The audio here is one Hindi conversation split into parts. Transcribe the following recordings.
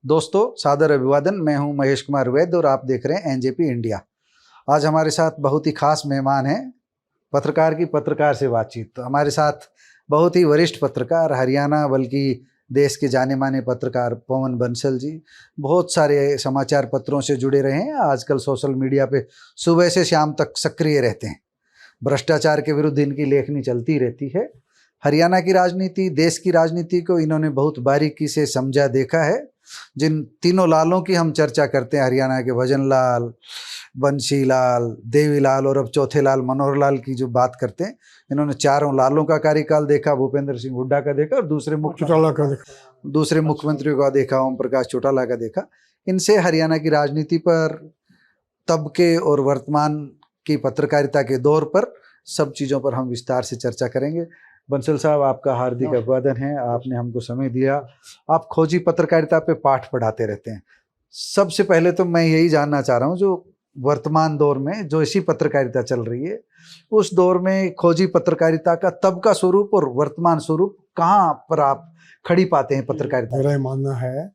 दोस्तों सादर अभिवादन। मैं हूं महेश कुमार वैद्य और आप देख रहे हैं एनजेपी इंडिया। आज हमारे साथ बहुत ही खास मेहमान हैं। पत्रकार की पत्रकार से बातचीत। तो हमारे साथ बहुत ही वरिष्ठ पत्रकार, हरियाणा बल्कि देश के जाने माने पत्रकार पवन बंसल जी बहुत सारे समाचार पत्रों से जुड़े रहे हैं। आजकल सोशल मीडिया पे सुबह से शाम तक सक्रिय रहते हैं। भ्रष्टाचार के विरुद्ध इनकी लेखनी चलती रहती है। हरियाणा की राजनीति, देश की राजनीति को इन्होंने बहुत बारीकी से समझा, देखा है। जिन तीनों लालों की हम चर्चा करते हैं, हरियाणा के भजन लाल, बंशी लाल, देवी लाल और अब चौथे लाल मनोहर लाल की जो बात करते हैं, इन्होंने चारों लालों का कार्यकाल देखा। भूपेंद्र सिंह हुड्डा का देखा और दूसरे मुख्यमंत्रियों का देखा, ओम प्रकाश चौटाला का देखा। इनसे हरियाणा की राजनीति पर, तब के और वर्तमान की पत्रकारिता के दौर पर, सब चीज़ों पर हम विस्तार से चर्चा करेंगे। बंसल साहब, आपका हार्दिक अभिवादन है। आपने हमको समय दिया। आप खोजी पत्रकारिता पे पाठ पढ़ाते रहते हैं। सबसे पहले तो मैं यही जानना चाह रहा हूँ, जो वर्तमान दौर में जो ऐसी पत्रकारिता चल रही है, उस दौर में खोजी पत्रकारिता का तब का स्वरूप और वर्तमान स्वरूप कहाँ पर आप खड़ी पाते हैं पत्रकारिता? मेरा मानना है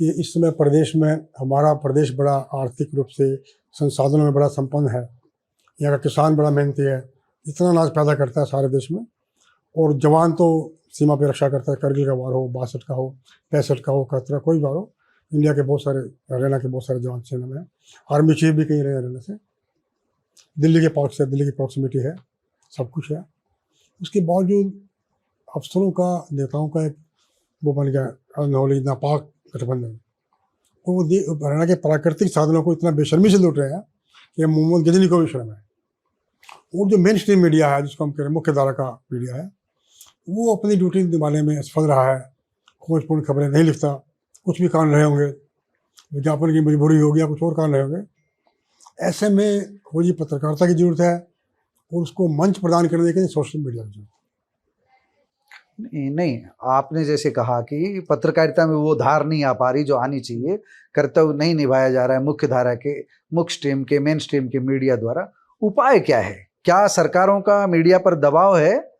कि इस समय प्रदेश में, हमारा प्रदेश बड़ा आर्थिक रूप से संसाधनों में बड़ा संपन्न है। यहाँ का किसान बड़ा मेहनती है, इतना अनाज पैदा करता है सारे देश में। और जवान तो सीमा पे रक्षा करता है। करगिल का वार हो, 62 का हो, 65 का हो, 71, कोई वार हो, इंडिया के बहुत सारे, हरियाणा के बहुत सारे जवान सेना में है। आर्मी चीफ भी कहीं रहे हरियाणा से। दिल्ली के पक्ष से, दिल्ली की प्रॉक्सिमिटी है, सब कुछ है। उसके बावजूद अफसरों का, नेताओं का एक वो बन गया अनहोनी नापाक गठबंधन। और वो हरियाणा के प्राकृतिक साधनों को इतना बेशर्मी से लूट रहे हैं कि मोहम्मद गजनी को भी शर्म है। और जो मेन स्ट्रीम मीडिया है, जिसको हम कह रहे हैं मुख्य धारा का मीडिया है, वो अपनी ड्यूटी निभाने में असफल रहा है। खोजपूर्ण खबरें नहीं लिखता, कुछ भी कारण रहे होंगे, विज्ञापन की मजबूरी हो गया, कुछ और कारण रहे होंगे। ऐसे में खोजी पत्रकारिता की जरूरत है और उसको मंच प्रदान करने के लिए सोशल मीडिया की जरूरत है। नहीं, आपने जैसे कहा कि पत्रकारिता में वो धार नहीं आ पा रही जो आनी चाहिए, कर्तव्य नहीं निभाया जा रहा है मुख्य धारा के, मुख्य स्ट्रीम के, मेन स्ट्रीम के मीडिया द्वारा। उपाय क्या है? क्या सरकारों का मीडिया पर दबाव है,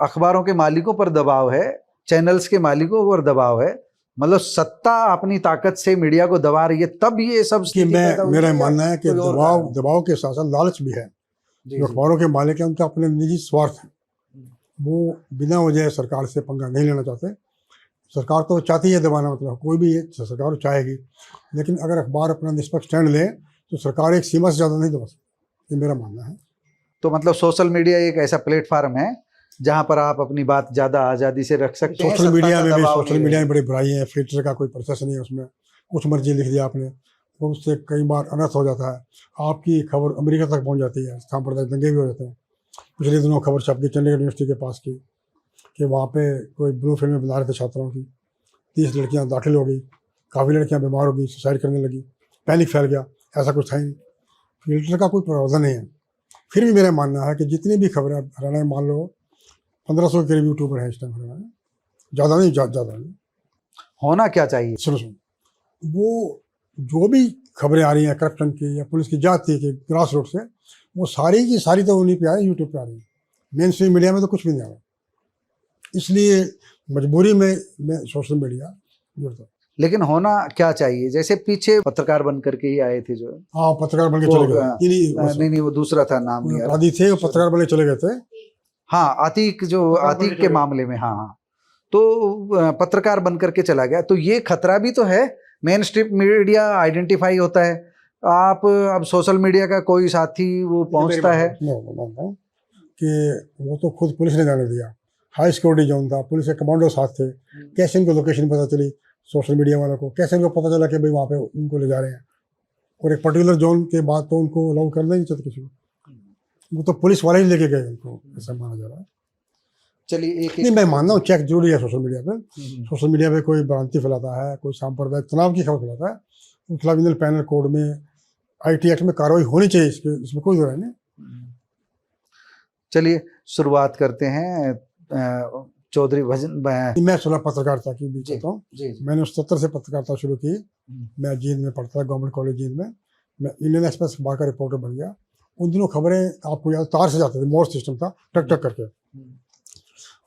अखबारों के मालिकों पर दबाव है, चैनल्स के मालिकों पर दबाव है? मतलब सत्ता अपनी ताकत से मीडिया को दबा रही है, तब ये सब मेरा मानना है कि दबाव के साथ साथ लालच भी है। जो अखबारों के मालिक हैं, उनका अपने निजी स्वार्थ है। वो बिना वजह सरकार से पंगा नहीं लेना चाहते। सरकार तो चाहती है दबाना, मतलब कोई भी सरकार चाहेगी, लेकिन अगर अखबार अपना निष्पक्ष स्टैंड ले तो सरकार एक सीमा से ज़्यादा नहीं दबा सकती, ये मेरा मानना है। तो मतलब सोशल मीडिया एक ऐसा प्लेटफार्म है जहां पर आप अपनी बात ज़्यादा आज़ादी से रख सकते हैं। सोशल मीडिया में बड़ी बुराई है। फिल्टर का कोई प्रोसेस नहीं है उसमें। कुछ मर्जी लिख दिया आपने, तो उससे कई बार अनर्थ हो जाता है। आपकी खबर अमेरिका तक पहुंच जाती है, सांप्रदायिक दंगे भी हो जाते हैं। पिछले दिनों खबर छप गई चंडीगढ़ यूनिवर्सिटी के पास की, कि वहाँ पे कोई ब्लू फिल्में बना रहे थे छात्रों की। 30 लड़कियाँ दाखिल हो गई, काफ़ी लड़कियाँ बीमार हो गई, सुसाइड करने लगी, पैनिक फैल गया। ऐसा कुछ था ही नहीं। फिल्टर का कोई प्रावधान नहीं है। फिर भी मेरा मानना है कि जितनी भी खबरें हरियाणा में, मान लो 1500 के करीब यूट्यूबर हैं इस टाइम हरियाणा में, ज़्यादा नहीं, होना क्या चाहिए? सुनो, वो जो भी खबरें आ रही हैं करप्शन की या पुलिस की जाति की, ग्रास रूट से, वो सारी की सारी तो उन्हीं पे आ रही है, यूट्यूब पे आ रही है। मेन स्ट्रीम मीडिया में तो कुछ भी नहीं आ रहा। इसलिए मजबूरी में सोशल मीडिया जुड़ता है। लेकिन होना क्या चाहिए? जैसे पीछे पत्रकार बन करके ही आए थे जो, हाँ, पत्रकार बन के चले गए। नहीं, वो दूसरा था नाम नहीं, अपराधी थे, वो पत्रकार बन के चले गए थे। हाँ, आतिक के मामले में, हाँ, तो पत्रकार बन करके चला गया। तो ये खतरा भी तो है। मेन स्ट्रीम मीडिया आइडेंटिफाई होता है। आप अब सोशल मीडिया का कोई साथी वो पहुंचता है कि वो तो खुद पुलिस ने जाने दिया। हाई सिक्योरिटी जोन था, पुलिस के कमांडो साथ थे। कैसे उनको लोकेशन पता चली सोशल मीडिया वालों को? कैसे उनको पता चला कि भाई वहाँ पे उनको ले जा रहे हैं? और एक पर्टिकुलर जोन के बाद तो उनको अलाउ करना ही नहीं चाहते किसी को। वो तो पुलिस वाले ही लेके गए उनको, ऐसा माना जा रहा है। चलिए, नहीं, मैं मानता हूँ चेक जरूरी है सोशल मीडिया पे। सोशल मीडिया पे कोई भ्रांति फैलाता है, कोई सांप्रदायिक तनाव की खबर फैलाता है, उसके खिलाफ इंडियन पैनल कोड में, IT एक्ट में कार्रवाई होनी चाहिए। इसमें कोई दो नहीं। चलिए शुरुआत करते हैं। चौधरी भजन, मैं सुना पत्रकारिता की भी कहता हूँ। मैंने 77 से पत्रकारिता शुरू की। मैं जींद में पढ़ता था, गवर्नमेंट कॉलेज जींद में। मैं इंडियन एक्सप्रेस अखबार का रिपोर्टर बन गया। उन दिनों खबरें आपको याद, तार से जाते थे, मोर सिस्टम था, टक टक करके।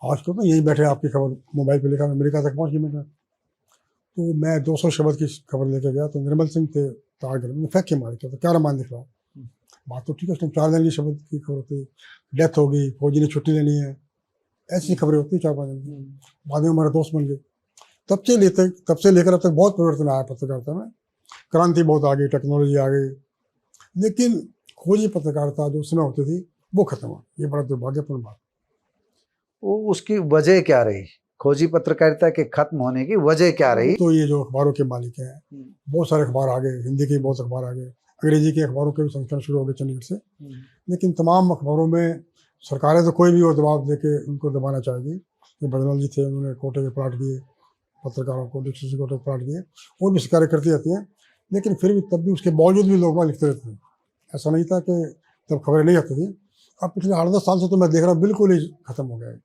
आज तो यहीं बैठे आपकी खबर मोबाइल पे लिखा, अमेरिका तक पहुँच गई मेरा। तो मैं 200 शब्द की खबर लेके गया, तो निर्मल सिंह थे ताजगर में, फेंक के मारे थे, तो क्या रामायण लिख रहा हूँ। बात तो ठीक है, उसमें 4 दिन की शब्द की खबर होती, डेथ हो गई, फौजी ने छुट्टी लेनी है, ऐसी खबरें होती 4-5 दिन की। बाद में हमारे दोस्त बन गए। तब से लेकर अब तक बहुत परिवर्तन आया पत्रकारिता में, क्रांति बहुत आ गई, टेक्नोलॉजी आ गई, लेकिन खोजी पत्रकारिता जो उसमें होती थी वो खत्म हो, ये बड़ा दुर्भाग्यपूर्ण बात। वो उसकी वजह क्या रही? खोजी पत्रकारिता के खत्म होने की वजह क्या रही? तो ये जो अखबारों के मालिक हैं, बहुत सारे अखबार आ गए, हिंदी के बहुत अखबार आ गए, अंग्रेजी के अखबारों के भी संस्करण शुरू हो गए चंडीगढ़ से, लेकिन तमाम अखबारों में सरकारें तो कोई भी और दबाव दे के उनको दबाना चाहेगी। ये बदनौल जी थे, उन्होंने कोटे के प्लाट दिए पत्रकारों को, डिस्ट्रिक्ट कोटे के प्लाट दिए, और भी सरकारें करती रहती हैं, लेकिन फिर भी तब भी उसके बावजूद भी लोग वहाँ लिखते रहते हैं। ऐसा नहीं था कि तब खबरें नहीं आती थी। अब पिछले 8-10 साल से तो मैं देख रहा हूँ बिल्कुल ही खत्म हो गया है।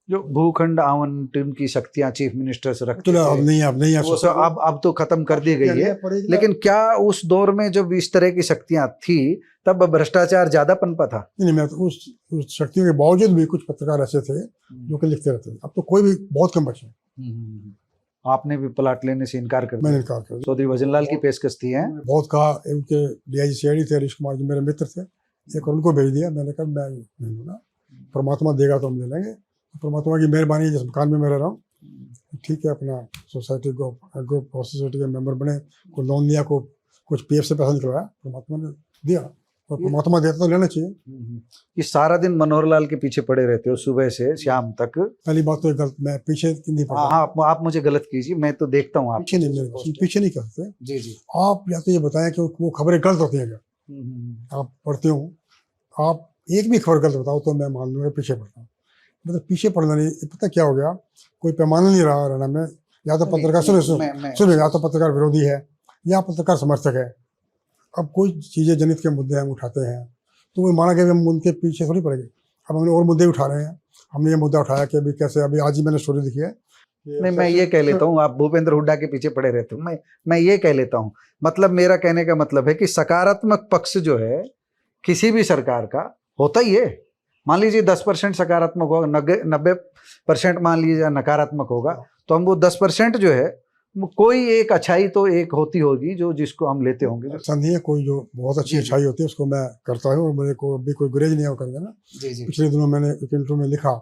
जो भूखंड आवंटन की शक्तियां चीफ मिनिस्टर से रखते चलो अब थे, नहीं वो सब अब तो खत्म कर दी गई है। लेकिन क्या उस दौर में जब इस तरह की शक्तियां थी तब भ्रष्टाचार ज्यादा पनपा था? नहीं, मैं तो उस शक्तियों के बावजूद भी कुछ पत्रकार ऐसे थे जो कि लिखते रहते थे। अब तो कोई भी बहुत कम बचे। आपने भी प्लाट लेने से इनकार कर मैंने दिया? इनकार कर दिया। चौधरी भजनलाल की पेशकश थी है? बहुत कहा, उनके डीआईजी सीआईडी थे हरीश कुमार जी, मेरे मित्र थे, एक उनको भेज दिया। मैंने कहा मैं नहीं लूँगा, परमात्मा देगा तो हम ले लेंगे, परमात्मा की मेहरबानी, जिस मकान में मैं रह रहा हूँ ठीक है, अपना सोसाइटी को ग्रुप सोसाइटी के मेंबर बने, को लोन लिया, को कुछ पीएफ से पैसा निकलवाया, परमात्मा ने दिया, और परमात्मा देता तो लेना चाहिए। ये सारा दिन मनोहर लाल के पीछे पड़े रहते हो सुबह से शाम तक? पहली बात तो गलत, मैं पीछे नहीं पड़ता। हाँ, आप मुझे गलत कीजिए, मैं तो देखता हूँ आप पीछे नहीं कर सकते जी जी। आप। या तो ये बताएं कि वो खबरें गलत होती हैं क्या? आप पढ़ते हो, आप एक भी खबर गलत बताओ तो मैं मान लूँगा पीछे पड़ता हूँ। मतलब पीछे पड़ना नहीं, पता क्या हो गया, कोई पैमाना नहीं रहा रहना में। या तो पत्रकार सुनो, या तो पत्रकार विरोधी है या पत्रकार समर्थक है। अब कोई चीज़ें जनहित के मुद्दे हम उठाते हैं तो वो माना कि हम उनके पीछे थोड़ी पड़ेंगे। अब हमने और मुद्दे उठा रहे हैं, हमने ये मुद्दा उठाया कि अभी कैसे, अभी आज ही मैंने स्टोरी लिखी है। नहीं, मैं ये कह लेता हूँ आप भूपेंद्र हुड्डा के पीछे पड़े रहते हो। मैं ये कह लेता हूँ, मतलब मेरा कहने का मतलब है कि सकारात्मक पक्ष जो है किसी भी सरकार का होता ही है। मान लीजिए 10% सकारात्मक होगा, 90% मान लीजिए नकारात्मक होगा, तो हम वो 10% जो है कोई एक अच्छाई तो एक होती होगी जो जिसको हम लेते होंगे। ऐसा नहीं है, कोई जो बहुत अच्छी अच्छाई होती है उसको मैं करता हूँ, और मेरे को अभी कोई गुरेज नहीं है कर देना। पिछले दिनों मैंने एक इंटरव्यू में लिखा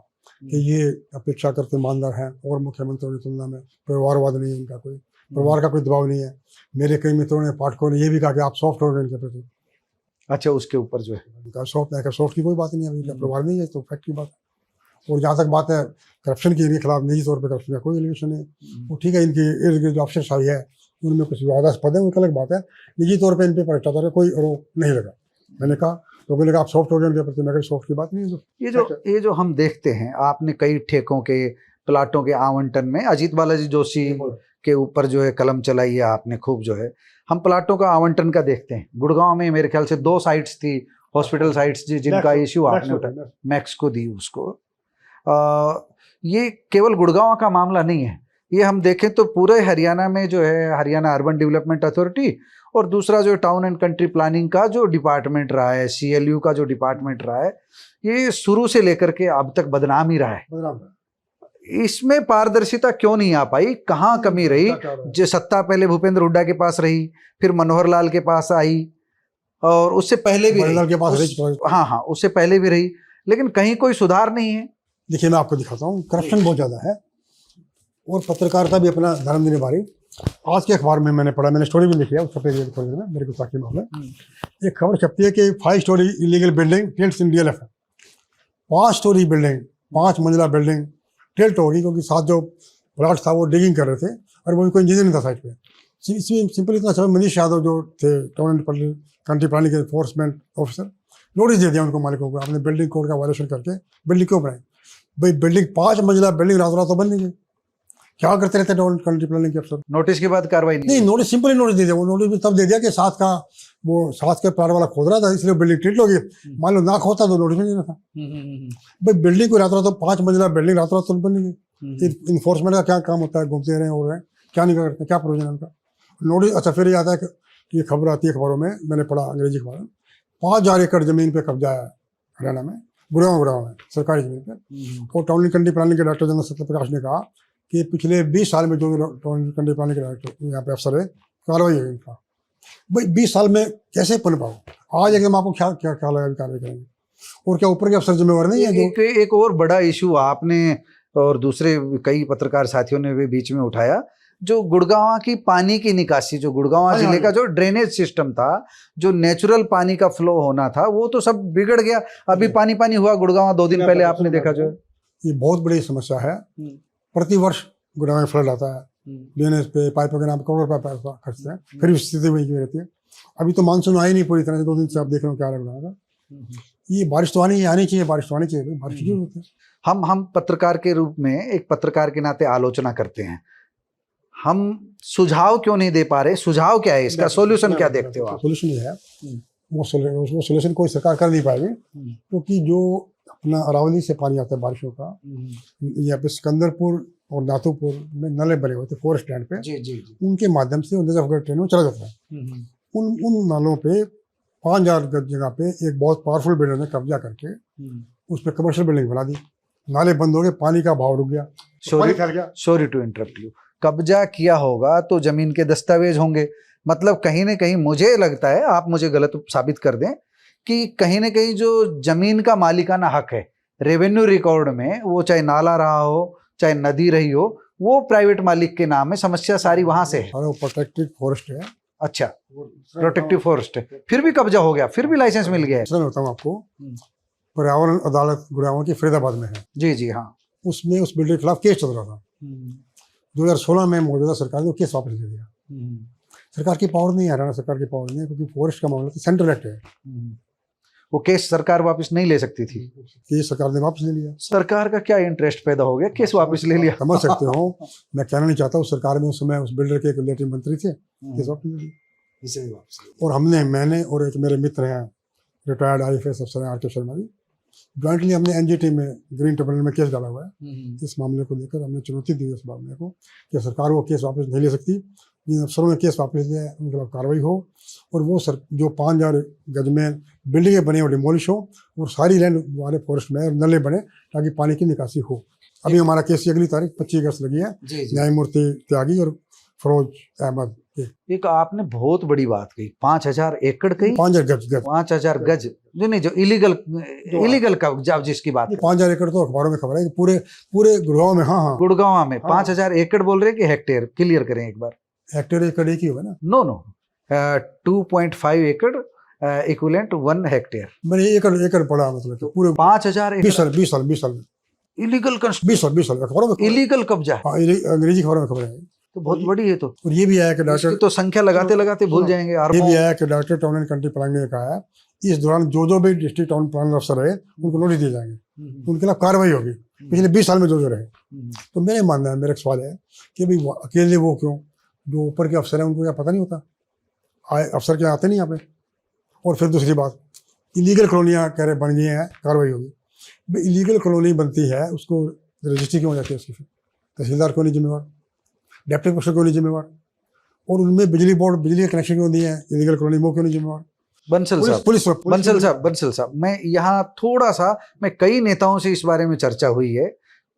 कि ये अपेक्षा करते ईमानदार हैं और मुख्यमंत्रियों की तुलना में परिवारवाद नहीं है इनका, कोई परिवार का कोई दबाव नहीं है। मेरे कई मित्रों ने, पाठकों ने ये भी कहा कि आप सॉफ्ट हो गए इनके प्रति। अच्छा, उसके ऊपर जो है सॉफ्ट की कोई बात नहीं है, परिवार नहीं है तो फैक्ट की बात है। और जहाँ तक बात है करप्शन की, इनके खिलाफ निजी तौर पर करप्शन का कोई एलिगेशन नहीं, वो ठीक है। इनकी इर्द गिर्द जो अफसरशाही है उनमें कुछ विवादास्पद है, वो अलग बात है। निजी तौर पर इन पर भ्रष्टाचार कोई आरोप नहीं लगा। मैंने कहा लोगों ने कहा आप सॉफ्ट हो गए उनके प्रति, मैं सॉफ्ट की बात नहीं है। ये जो हम देखते हैं, आपने कई ठेकों के प्लाटों के आवंटन में अजीत बालाजी जोशी के ऊपर जो है कलम चलाई है आपने खूब, जो है हम प्लाटों का आवंटन का देखते हैं। गुड़गांव में मेरे ख्याल से 2 साइट्स थी, हॉस्पिटल साइट्स जिनका इश्यू आपने उठाया, मैक्स को दी उसको। ये केवल गुड़गांव का मामला नहीं है, ये हम देखें तो पूरे हरियाणा में जो है हरियाणा अर्बन डेवलपमेंट अथॉरिटी, और दूसरा जो टाउन एंड कंट्री प्लानिंग का जो डिपार्टमेंट रहा है, CLU का जो डिपार्टमेंट रहा है, ये शुरू से लेकर के अब तक बदनाम ही रहा है। इसमें पारदर्शिता क्यों नहीं आ पाई? कहाँ कमी रही? जो सत्ता पहले भूपेंद्र हुड्डा के पास रही, फिर मनोहर लाल के पास आई, और उससे पहले भी रही। हाँ, उससे पहले भी रही, लेकिन कहीं कोई सुधार नहीं है। देखिए मैं आपको दिखाता हूँ, करप्शन बहुत ज़्यादा है और पत्रकारिता भी अपना धर्म नहीं निभा रही। आज के अखबार में मैंने पढ़ा, मैंने स्टोरी भी लिखी है, छपे में मेरे को ताकि मामला एक खबर छपती है कि 5 स्टोरी इलीगल बिल्डिंग टिल्ट्स इन DLF है। 5 स्टोरी बिल्डिंग, 5 मंजिला बिल्डिंग टिल्ट होगी, क्योंकि साथ जो प्लाट था वो डिगिंग कर रहे थे और वो कोई इंजीनियर नहीं था साइड पे। इसमें सिंपल इतना अच्छा, मनीष यादव जो थे टाउन एंड कंट्री प्लानिंग के एनफोर्समेंट ऑफिसर, नोटिस दे दिया उनको मालिकों को, आपने बिल्डिंग कोड का वायलेशन करके बिल्डिंग क्यों बनाई? भाई बिल्डिंग 5 मंजिला बिल्डिंग रातों रात तो बन नहीं गई, क्या करते रहते टाउन कंट्री प्लानिंग के अफसर? नोटिस के बाद कार्रवाई नहीं, नोटिस सिंपली नोटिस दे दिया। वो नोटिस भी तब दे दिया कि साथ के प्लाट वाला खोद रहा था इसलिए बिल्डिंग टिल्ट हो गई। मान लो ना खोदता तो नोटिस नहीं देना था। भाई बिल्डिंग को रात रात तो 5 मंजिला बिल्डिंग रात रात तो बन नहीं गई। इन्फोर्समेंट का क्या काम होता है? घूमते रहे और क्या नहीं करते, क्या प्रोविजन उनका? नोटिस। अच्छा, फिर ये आता है कि ये खबर आती है अखबारों में, मैंने पढ़ा अंग्रेजी अखबार में, 5000 एकड़ जमीन पे कब्जा है हरियाणा में, गुड़गांव है सरकारी जमीन पर। और टाउन एंड कंट्री प्लानिंग के डायरेक्टर जनरल सत्यप्रकाश ने कहा कि पिछले 20 साल में जो टाउन एंड कंट्री प्लानिंग के डायरेक्टर यहाँ पे अफसर है, कार्रवाई है इनका। भाई 20 साल में कैसे बन पाओ? आज एकदम आपको क्या क्या क्या लगा कार्रवाई करेंगे? और क्या ऊपर के अफसर जिम्मेवार नहीं है? एक और बड़ा इशू आपने और दूसरे कई पत्रकार साथियों ने भी बीच में उठाया, जो गुड़गांव की पानी की निकासी, जो गुड़गांव जिले का जो ड्रेनेज सिस्टम था, जो नेचुरल पानी का फ्लो होना था, वो तो सब बिगड़ गया। अभी पानी पानी हुआ गुड़गांव 2 दिन पहले, आपने देखा जो ये बहुत बड़ी समस्या है। प्रतिवर्ष गुड़गांव में फ्लड आता है, ड्रेनेज पे पाइपों के नाम करोड़ रुपये पैसा खर्चते हैं, फिर भी स्थिति वही की रहती है। अभी तो मानसून आई नहीं पूरी तरह से, 2 दिन से आप देख रहे हो क्या लग रहा है। ये बारिश तो आनी चाहिए, बारिश तो आनी चाहिए, बारिश क्यों होती है? हम पत्रकार के रूप में, एक पत्रकार के नाते आलोचना करते हैं, हम सुझाव क्यों नहीं दे पा रहे? सुझाव क्या है इसका, सॉल्यूशन क्या देखते हो आप? सॉल्यूशन ये है, वो सॉल्यूशन कोई सरकार कर नहीं पाएगी, क्योंकि जो अपना अरावली से पानी आता है बारिशों का, यहाँ पे सिकंदरपुर और नाथुपुर में नले बने हुए थे फॉरेस्ट लैंड पे, जी। उनके माध्यम से नजफगढ़ ट्रेन में चला जाता है। उन नालों पे 5000 गज जगह पे एक बहुत पावरफुल बिल्डर ने कब्जा करके उस पर कमर्शियल बिल्डिंग बना दी। नाले बंद हो गए, पानी का भाव रुक गया, सॉरी टू इंटरप्ट यू। कब्जा किया होगा तो जमीन के दस्तावेज होंगे, मतलब कहीं ना कहीं मुझे लगता है, आप मुझे गलत साबित कर दें, कि कहीं ना कहीं जो जमीन का मालिकाना हक है रेवेन्यू रिकॉर्ड में, वो चाहे नाला रहा हो चाहे नदी रही हो, वो प्राइवेट मालिक के नाम है। समस्या सारी वहां से है। वो प्रोटेक्टेड फॉरेस्ट है। अच्छा, प्रोटेक्टिव फॉरेस्ट है, फिर भी कब्जा हो गया, फिर भी लाइसेंस मिल गया है। मैं बताऊँ आपको, पर्यावरण अदालत गुड़गांव की फरीदाबाद में है। जी हाँ। उसमें उस बिल्डर के खिलाफ केस चल रहा था। 2016 में मौजूदा सरकार ने केस वापस ले लिया। सरकार की पावर नहीं है, हरियाणा सरकार की पावर नहीं है, क्योंकि फॉरेस्ट का मामला तो सेंट्रल एक्ट है। वो केस सरकार वापस नहीं ले सकती थी, केस सरकार ने वापस ले लिया। सरकार का क्या इंटरेस्ट पैदा हो गया, केस वापस ले लिया। समझ सकते हो, मैं कहना नहीं चाहता, उस सरकार में उस समय उस बिल्डर के एक रिलेटिव मंत्री थे, केस वापस ले लिया। और मैंने और एक मेरे मित्र हैं, रिटायर्ड IFS अफसर हैं, RK शर्मा जी, ज्वाइंटली हमने NGT में ग्रीन ट्रिब्यूनल में केस डाला हुआ है। इस मामले को लेकर हमने चुनौती दी इस मामले को कि सरकार वो केस वापस नहीं ले सकती, जिन अफसरों ने केस वापस लिया है उनके खिलाफ कार्रवाई हो, और वो जो 5000 गज में बिल्डिंगें बनी और डिमोलिश हो, और सारी लैंड वाले फॉरेस्ट में नले बने ताकि पानी की निकासी हो। अभी हमारा केस की अगली तारीख 25 अगस्त लगी है। न्यायमूर्ति त्यागी और फरोज अहमद। एक आपने बहुत बड़ी बात कही, 5000 एकड़ कही, 5000 गज 5000 गज जो नहीं, जो इलीगल का जिसकी बात, 5000 एकड़ तो अखबारों में खबर है पूरे गुड़गांव में। हाँ, गुड़गांव में 5000 एकड़ बोल रहे हैं कि हेक्टेयर? क्लियर करें एक बार। हेक्टेयर एकड़ एक ही होगा ना? नो 2.5 एकड़ इक्विवेलेंट 1 हेक्टेयर। मैंने एकड़ पढ़ा, मतलब तो पूरे 5000 20 साल इलीगल 20 साल अखबारों में इलीगल कब्जा, अंग्रेजी खबरों में खबर है। तो बहुत बड़ी है। तो और ये भी आया कि डॉक्टर, तो संख्या लगाते भूल जाएंगे। ये भी आया कि doctor town and country planning ने कहा है इस दौरान जो भी डिस्ट्रिक्ट टाउन प्लान अफसर रहे उनको नोटिस दिए जाएंगे, उनके खिलाफ कार्रवाई होगी। पिछले 20 साल में जो रहे। तो मेरे मानना है, मेरा सवाल है कि भाई अकेले वो क्यों, जो ऊपर के अफसर हैं उनको क्या पता नहीं होता? अफसर क्या आते नहीं यहाँ पे? और फिर दूसरी बात, इलीगल कॉलोनियाँ कह रहे बन गई हैं, कार्रवाई होगी। इलीगल कॉलोनी बनती है, उसको रजिस्ट्री क्यों हो जाती है उसकी? फिर तहसीलदार क्यों नहीं जिम्मेवार? डिप्टी कमिश्नर क्यों नहीं जिम्मेवार? और उनमें बिजली बोर्ड बिजली का कनेक्शन क्यों दिए हैं इलीगल कॉलोनी, वो क्यों नहीं जिम्मेवार? बंसल साहब, मैं यहाँ थोड़ा सा, मैं कई नेताओं से इस बारे में चर्चा हुई है,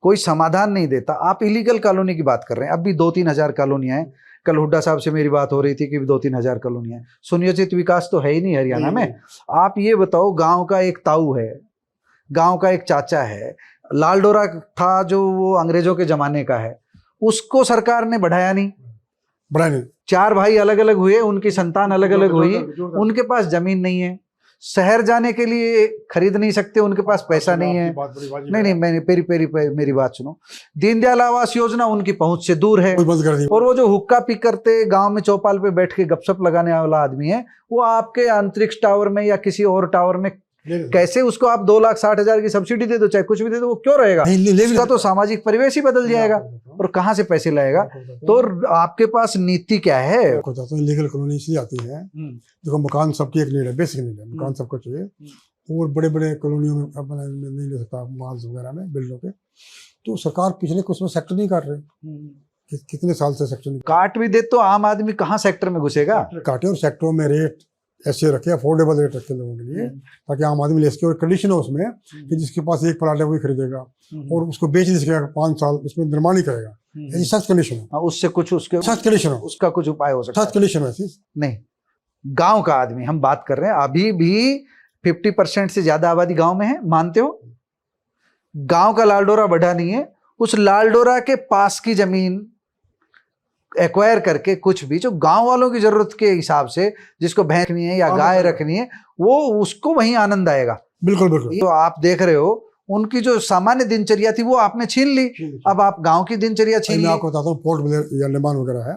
कोई समाधान नहीं देता। आप इलीगल कॉलोनी की बात कर रहे हैं, अब भी 2-3 हजार कॉलोनियां हैं। कल हुड्डा साहब से मेरी बात हो रही थी कि 2-3 हजार कॉलोनियां हैं। सुनियोजित विकास तो है ही नहीं हरियाणा में। आप ये बताओ, गांव का एक ताऊ है, गांव का एक चाचा है, लाल डोरा था जो वो अंग्रेजों के जमाने का है, उसको सरकार ने बढ़ाया नहीं। 4 भाई अलग अलग हुए, उनकी संतान अलग अलग हुई, उनके पास जमीन नहीं है, शहर जाने के लिए खरीद नहीं सकते, उनके पास पैसा नहीं है। नहीं, मैंने मेरी बात सुनो। दीनदयाल आवास योजना उनकी पहुंच से दूर है, और वो जो हुक्का पी करते गांव में चौपाल पे बैठ के गपशप लगाने वाला आदमी है, वो आपके अंतरिक्ष टावर में या किसी और टावर में कैसे उसको आप 2,60,000 की सब्सिडी दे दो, चाहे कुछ भी दे दो, वो क्यों रहेगा? उसका तो सामाजिक परिवेश ही बदल जाएगा, और कहाँ से पैसे लाएगा? तो आपके पास नीति क्या है? लीगल कॉलोनी इसलिए आती है, देखो मकान सबकी एक नीड है, बेसिक नीड है, मकान सबको चाहिए, और बड़े बड़े कॉलोनियों में अपना नहीं ले सकता, मॉल्स वगैरह में बिल्डों के। तो सरकार पिछले कुछ में सेक्टर नहीं काट रही, कितने साल से सेक्टर नहीं काट भी दे तो आम आदमी कहाँ सेक्टर में घुसेगा? काटे, और सेक्टरों में रेट ऐसे रखे, अफोर्डेबल रेट रखे लोगों के लिए, ताकि आम आदमी ले सके। और कंडीशन है उसमें कि जिसके पास एक प्लाट है वही खरीदेगा और उसको बेच नहीं सकेगा 5 साल, इसमें निर्माण नहीं करेगा। ऐसी सख्त कंडीशन है। हाँ, उससे कुछ उसके सख्त कंडीशन है, उसका कुछ उपाय हो सकता सख्त कंडीशन है ऐसी। नहीं, गांव का आदमी हम बात कर रहे हैं, अभी भी 50% से ज्यादा आबादी गांव में है, मानते हो? गांव का लालडोरा बढ़ा नहीं है, उस लालडोरा के पास की जमीन एक्वायर करके कुछ भी जो गांव वालों की जरूरत के हिसाब से, जिसको भैंस रखनी है या गाय रखनी है, वो उसको वहीं आनंद आएगा। बिल्कुल बिल्कुल। तो आप देख रहे हो उनकी जो सामान्य दिनचर्या थी वो आपने छीन ली, अब आप गांव की दिनचर्या छीन मैं ली। आपको बताता हूँ, पोर्ट ब्लेयर या अंडमान वगैरह है,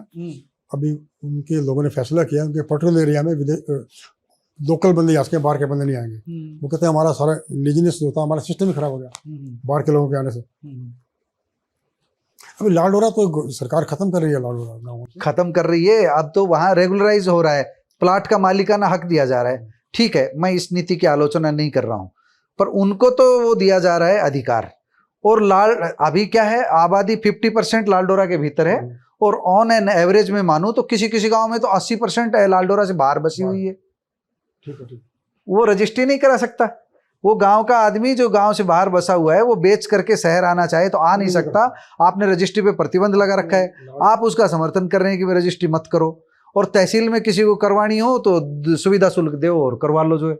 अभी उनके लोगों ने फैसला किया उनके पर्टिकुलर एरिया में लोकल बंदे आ सके, बाहर के बंदे नहीं आएंगे। वो कहते हैं हमारा सारा इंडिजिनस जो था, हमारा सिस्टम ही खराब हो गया बाहर के लोगों के आने से। अभी लालडोरा तो सरकार खत्म कर रही है, लालडोरा गाँव खत्म कर रही है। अब तो वहां रेगुलराइज हो रहा है, प्लाट का मालिकाना हक दिया जा रहा है। ठीक है, मैं इस नीति की आलोचना नहीं कर रहा हूं, पर उनको तो वो दिया जा रहा है अधिकार। और अभी क्या है, आबादी 50% लालडोरा के भीतर है, और ऑन एन एवरेज में मानूं तो किसी किसी गांव में तो 80% लालडोरा से बाहर बसी हुई है। ठीक है, ठीक। वो रजिस्ट्री नहीं करा सकता। वो गांव का आदमी जो गांव से बाहर बसा हुआ है, वो बेच करके शहर आना चाहे तो आ नहीं सकता। आपने रजिस्ट्री पे प्रतिबंध लगा रखा है, आप उसका समर्थन कर रहे हैं कि वे रजिस्ट्री मत करो। और तहसील में किसी को करवानी हो तो सुविधा शुल्क दो और करवा लो। जो है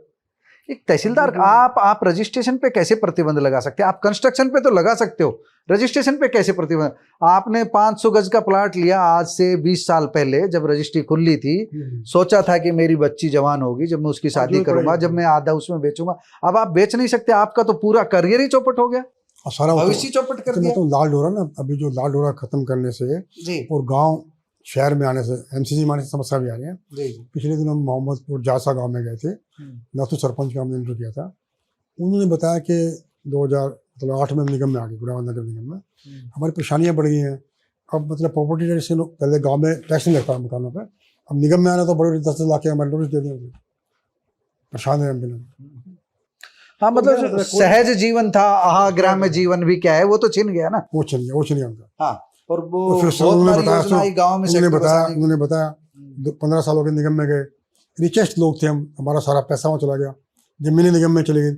एक तहसीलदार, आप रजिस्ट्रेशन पे कैसे प्रतिबंध लगा सकते हैं? आप कंस्ट्रक्शन पे तो लगा सकते हो, रजिस्ट्रेशन पे कैसे प्रतिबंध? आपने 500 गज का प्लाट लिया आज से 20 साल पहले, जब रजिस्ट्री खुली थी, सोचा था कि मेरी बच्ची जवान होगी जब मैं उसकी शादी करूंगा, जब मैं आधा उसमें बेचूंगा। अब आप बेच नहीं सकते, आपका तो पूरा करियर ही चौपट हो गया, सारा भविष्य चौपट कर दिया। तो लालडोरा ना, अभी जो लालडोरा खत्म करने से जी और गांव शहर में आने से, एमसीसी में आने से समस्या भी आ रही है। पिछले दिन हम मोहम्मदपुर जासा गांव में गए थे, नाथू सरपंच का हमने इंटरव्यू किया था। उन्होंने बताया कि 2008 में निगम में आ गए, गुड़ावल नगर निगम में। हमारी परेशानियां बढ़ गई हैं। अब मतलब प्रॉपर्टी टैक्स से पहले गांव में टैक्स नहीं लगता मकानों पर, अब निगम में आना तो बड़े 10 लाख के हमारे नोटिस दे देंगे, परेशान है हम। हाँ, मतलब सहज जीवन था, आहा ग्राम्य जीवन भी क्या है, वो तो छिन गया ना, वो छिन गया उनका। हाँ, और वो उन्होंने बताया 15 साल हो गए निगम में गए, रिचेस्ट लोग थे हम, हमारा सारा पैसा वहाँ चला गया, जमीनें निगम में चली गई।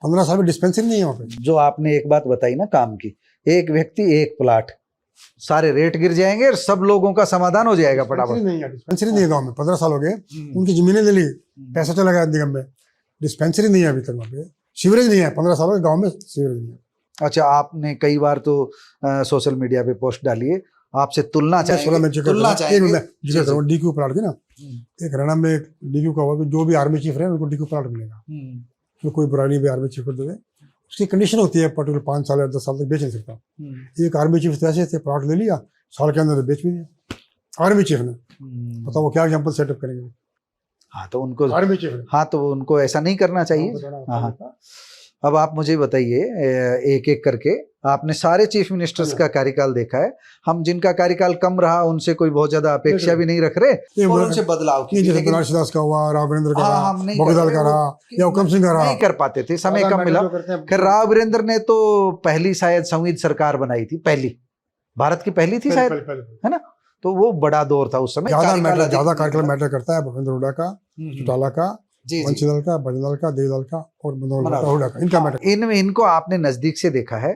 15 साल में डिस्पेंसरी नहीं है वहाँ पे। जो आपने एक बात बताई ना काम की, एक व्यक्ति एक प्लाट, सारे रेट गिर जाएंगे और सब लोगों का समाधान हो जाएगा फटाफट। डिस्पेंसरी नहीं है गाँव में, 15 साल हो गए, उनकी जमीनें ले ली, पैसा चला गया निगम में, डिस्पेंसरी नहीं है अभी तक वहाँ पे, सीवरेज नहीं है, 15 साल हो गए गाँव में सीवरेज नहीं है। अच्छा, आपने कई बार तो सोशल मीडिया पे पोस्ट डाली है, आपसे तुलना चाहेंगे डीक्यू प्लाट की ना, एक रैना में डीक्यू का हुआ कि जो भी आर्मी चीफ रहे उनको डीक्यू प्लाट मिलेगा, तो कोई बुराई नहीं भी आर्मी चीफ को देवे। उसकी कंडीशन होती है पर्टिकुलर 5 साल या 10 साल तक बेच नहीं सकता। एक आर्मी चीफ तो ऐसे थे, प्लाट ले लिया, साल के अंदर बेच भी दिया आर्मी चीफ ने। बताओ वो क्या एग्जाम्पल सेटअप करेंगे? हाँ, तो उनको आर्मी चीफ, हाँ, तो उनको ऐसा नहीं करना चाहिए। हाँ, अब आप मुझे बताइए एक एक करके, आपने सारे चीफ मिनिस्टर्स का कार्यकाल देखा है, हम जिनका कार्यकाल कम रहा उनसे कोई बहुत ज्यादा अपेक्षा भी नहीं रख रहे, और उनसे बदलाव की, जैसे बनारस दास का हुआ, राव वीरेंद्र का रहा, बगदाल का रहा, या हुकम सिंह का रहा, नहीं कर पाते थे, समय कम मिला। खैर, राव वीरेंद्र ने तो पहली शायद संविध सरकार बनाई थी, पहली भारत की पहली थी शायद, है ना? तो वो बड़ा दौर था उस समय। ज्यादा कार्यकाल मैटर करता है भूपेंद्र हुड्डा का, चौटाला का, वंशीदल का, बजदल का, देवदल का और हुड्डा का, इनका मैटर। इनको आपने नजदीक से देखा है,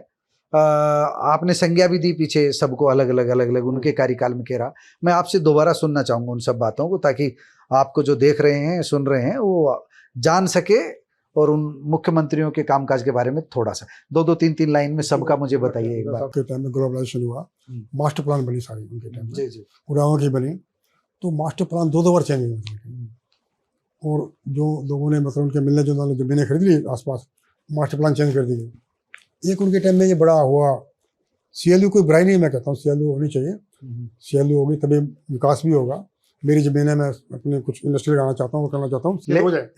आपने संज्ञा भी दी पीछे सबको, अलग अलग उनके कार्यकाल में कह रहा। मैं आपसे दोबारा सुनना चाहूंगा उन सब बातों को, ताकि आपको जो देख रहे हैं, सुन रहे हैं, वो जान सके, और उन मुख्यमंत्रियों के कामकाज के बारे में थोड़ा सा 2-2, 3-3 लाइन में सबका मुझे बताइए एक बार। के टाइम में ग्लोबलाइजेशन हुआ, मास्टर प्लान बनी सारी उनके टाइम में, उड़ावों की बनी, तो मास्टर प्लान 2 बार चेंज हुए, और जो लोगों ने मतलब उनके मिलने जुलने वाले जमीनें खरीद ली आसपास, मास्टर प्लान चेंज कर दी गई। एक उनके टाइम में ये बड़ा हुआ, CLU कोई बुराई नहीं, मैं कहता हूँ CLU होनी चाहिए, CLU होगी तभी विकास भी होगा। मेरी जमीन है, मैं अपने कुछ इंडस्ट्री लगाना चाहता हूँ, करना चाहता हूँ,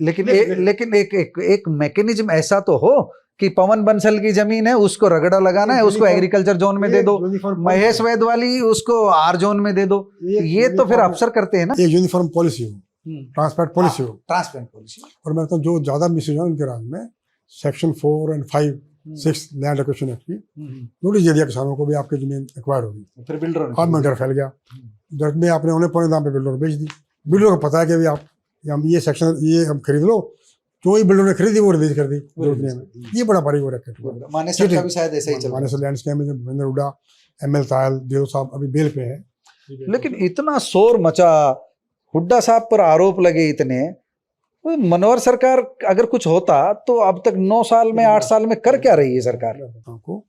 लेकिन एक मैकेनिज्म ऐसा तो हो कि पवन बंसल की जमीन है, उसको रगड़ा लगाना है, उसको एग्रीकल्चर जोन में दे दो, महेश वैद वाली उसको R जोन में दे दो, ये तो फिर अफसर करते हैं ना। एक यूनिफॉर्म पॉलिसी हो, ट्रांसपेरेंट पॉलिसी हो, ट्रांसपेरेंट पॉलिसी। और मैं तो जो ज्यादा मिसयूज है उनके राज में, सेक्शन 4 और 5, 6 लैंड एक्विजिशन एक्ट की नोटिस दे दिया किसानों को भी, आपकी जमीन एक्वायर होगी, फिर बिल्डर अब में डर फैल गया, डर में आपने उन्हें पौने दाम पे बिल्डर को बेच दी। बिल्डर को पता है कि भी आप हम ये सेक्शन ये हम खरीद लो, जो ही बिल्डर ने खरीदी वो रिलीज कर दी दुनिया में। ये बड़ा भारी वो रैकेट हुआ। मानेसर का भी शायद ऐसा ही चल रहा मानेसर लैंडस्केप में जो भूपेंद्र हुड्डा, ML तायल, देव साहब अभी बेल पे है। है। लेकिन इतना शोर मचा, हुड्डा साहब पर आरोप लगे इतने, तो मनोहर सरकार अगर कुछ होता तो अब तक 9 साल में 8 साल में कर क्या रही है सरकार? मैं बताऊं आपको,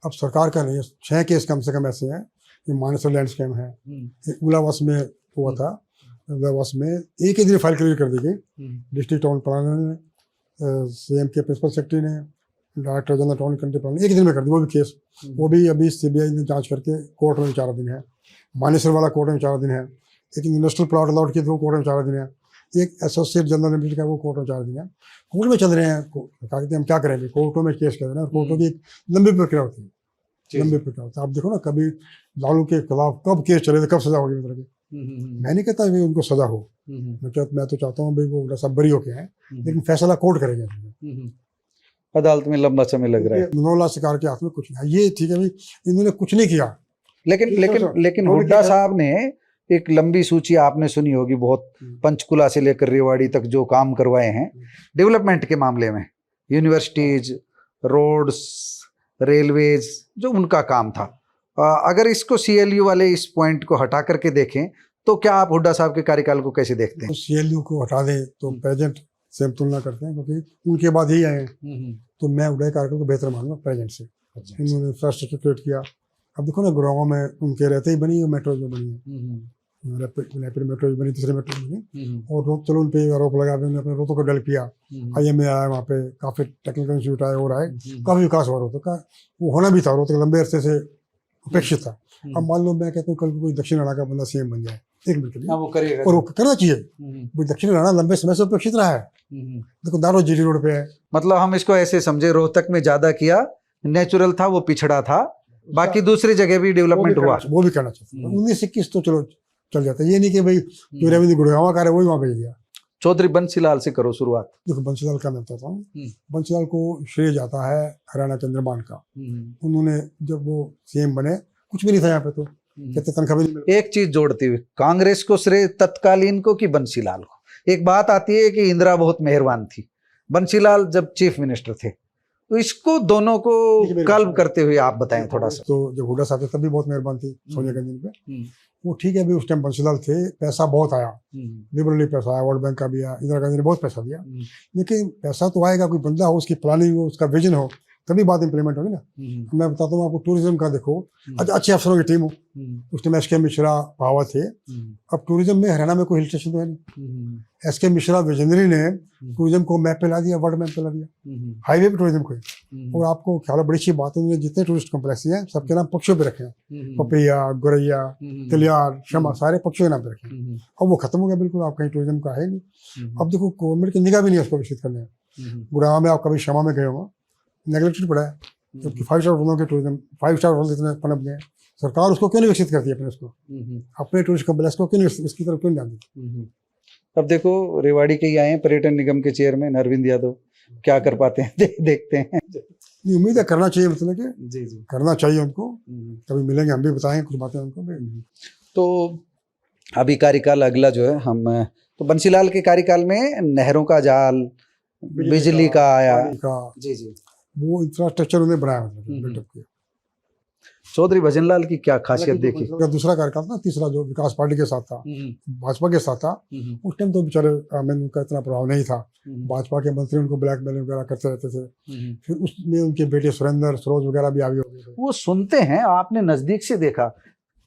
अब सरकार का नहीं है, 6 केस कम से कम ऐसे हैं। ये मानेसर लैंडस्केप है, ये उलावास में हुआ था, उलावास में एक ही दिन फाइल क्लियर कर दी गई। डिस्ट्रिक्ट टाउन प्लानर ने, CM के प्रिंसिपल सेक्रेटरी ने, director general town country plan एक ही दिन में कर दी वो भी केस। वो भी अभी CBI ने जांच करके कोर्ट में 4 दिन है। मानेसर वाला कोर्ट में 4 दिन है। एक इंडस्ट्रियल प्लॉट अलॉट किया तो कोर्ट में 4 दिन है। एक एसोसिएट जनरल लिमिटेड का वो कोर्ट में 4 दिन है। कोर्ट में चल रहे हैं, कहते हैं हम क्या करेंगे, कोर्टों में केस कर रहे हैं। कोर्टों की एक लंबी प्रक्रिया होती है, लंबी प्रक्रिया होती है। आप देखो ना, कभी लालू के खिलाफ कब केस चले थे, कब सजा होगी मतलब। मैं नहीं कहता उनको सजा हो, मैं तो चाहता हूँ भाई वो सब बरी होके हैं, लेकिन फैसला कोर्ट करेंगे। अदालत में लंबा समय लग रहा है। मनोहर सरकार के हाथ में कुछ नहीं है। ये ठीक है भाई, इन्होंने कुछ नहीं किया। लेकिन हुड्डा साहब ने एक लंबी सूची आपने सुनी होगी बहुत, पंचकुला से लेकर रेवाड़ी तक जो काम करवाए हैं डेवलपमेंट के मामले में, यूनिवर्सिटीज, रोड्स, रेलवेज, जो उनका काम था। अगर इसको CLU वाले इस पॉइंट को हटा करके देखें तो क्या आप हुड्डा साहब के कार्यकाल को कैसे देखते हैं? तो CLU को हटा दें तो प्रेजेंट से हम तुलना करते हैं, क्योंकि उनके बाद ही आए हैं। तो मैं हुड्डा के कार्यकाल को बेहतर मानूंगा प्रेजेंट से। इन्होंने इंफ्रास्ट्रक्चर क्रिएट किया। अब देखो ना, गुड़गांव में उनके रहते ही बनी मेट्रो जो बनी है, रैपिड मेट्रो जो बनी, तीसरी मेट्रो बनी। और चलो उन पे आरोप लगा, उन्होंने अपने रोहतक को डेवलप किया। IMA आया वहाँ पे, काफी टेक्निकल इंस्टीट्यूट आए और आए, काफी विकास हुआ रोहतक का। वो होना भी था, रोहतक लंबे अरसे से उपेक्षित था। अब मान लो मैं कहता हूँ कल को कोई दक्षिण हरियाणा का बंदा CM बन जाए, एक मिनट के लिए, वो करेगा और वो करना चाहिए। दक्षिण हरियाणा लंबे समय से उपेक्षित रहा है। देखो दारो GT रोड पे है। मतलब हम इसको ऐसे समझे, रोहतक में ज्यादा किया, नेचुरल था, वो पिछड़ा था, बाकी दूसरी जगह भी डेवलपमेंट हुआ, वो भी करना चाहिए। 19-21 तो चलो चल जाता है। ये नहीं कि भाई जो रविंद्र गुड़गांव का है वही वहाँ भेज दिया। चौधरी बंसीलाल से करो शुरुआत। देखो बंसीलाल का मैं बताता हूँ, बंसीलाल को श्रेय जाता है हरियाणा के निर्माण का। उन्होंने जब वो CM बने कुछ भी नहीं था यहाँ पे, तो कहते तनख्वाह भी नहीं मिलती। एक चीज जोड़ती हुई, कांग्रेस को श्रेय तत्कालीन को कि बंसीलाल को? एक बात आती है कि इंदिरा बहुत मेहरबान थी, बंसीलाल जब चीफ मिनिस्टर थे, तो इसको दोनों को कल्ब करते हुए आप बताएं थोड़ा सा। तो जब हुड्डा साहब थे तब भी बहुत मेहरबान थी सोनिया गांधी पे। वो ठीक है, अभी उस टाइम बंसीलाल थे, पैसा बहुत आया, लिबरली पैसा आया, वर्ल्ड बैंक का भी आया, इंदिरा गांधी ने बहुत पैसा दिया। लेकिन पैसा तो आएगा, कोई बंदा हो, उसकी प्लानिंग हो, उसका विजन हो, तभी बात इंप्लीमेंट होगी ना। मैं बताता हूँ आपको, टूरिज्म का देखो, अच्छे अफसरों की टीम हो, उस टाइम SK मिश्रा पावर थे। अब टूरिज्म में हरियाणा में कोई हिल स्टेशन तो है नहीं। SK मिश्रा विजनरी ने टूरिज्म को मैप पे ला दिया, वर्ल्ड मैप पे ला दिया, हाईवे पे टूरिज्म को। और आपको ख्याल है, बड़ी अच्छी बात है, उन्होंने जितने टूरिस्ट कॉम्प्लेक्स हैं सबके नाम पक्षियों पे रखे हैं, पपैया, गोरैया, तिलियार, शमा, सारे पक्षियों के नाम पे रखे हैं। अब वो खत्म हो गया बिल्कुल, आप कहीं टूरिज्म का है नहीं। अब देखो गवर्नमेंट की निगाह भी नहीं है उसको विकसित करने में। गुड़गांव में आप कभी शमा में गए होगा, नेगलेक्टेड पड़ा है, जबकि 5 स्टार होटलों के टूरिज्म, 5 स्टार होटल इतने पनप गए, सरकार उसको क्यों नहीं विकसित करती है अपने उसको, अपने टूरिस्ट कॉम्प्लेक्स को क्यों नहीं इसकी तरफ क्यों नहीं जाती? अब देखो रेवाड़ी के ही आए हैं पर्यटन निगम के चेयरमैन अरविंद यादव, क्या कर पाते हैं देखते हैं। उम्मीद है करना चाहिए, मतलब कि जी करना चाहिए उनको। कभी मिलेंगे, हम भी बताएंगे कुछ बातें उनको भी। तो अभी कार्यकाल अगला जो है, हम तो बंसीलाल के कार्यकाल में नहरों का जाल, बिजली का आया, जी वो इंफ्रास्ट्रक्चर उन्हें बनाया, बिल्डअप किया। चौधरी भजनलाल की क्या खासियत देखी? दूसरा कार्यकाल था, तीसरा जो विकास पार्टी के साथ था, भाजपा के साथ था, उस टाइम तो बेचारे उनका इतना प्रभाव नहीं था। भाजपा के मंत्री उनको ब्लैकमेल वगैरह करते रहते थे। फिर उसमें उनके बेटे सुरेंद्र सरोज वगैरह भी आगे हो गए। वो सुनते हैं, आपने नजदीक से देखा,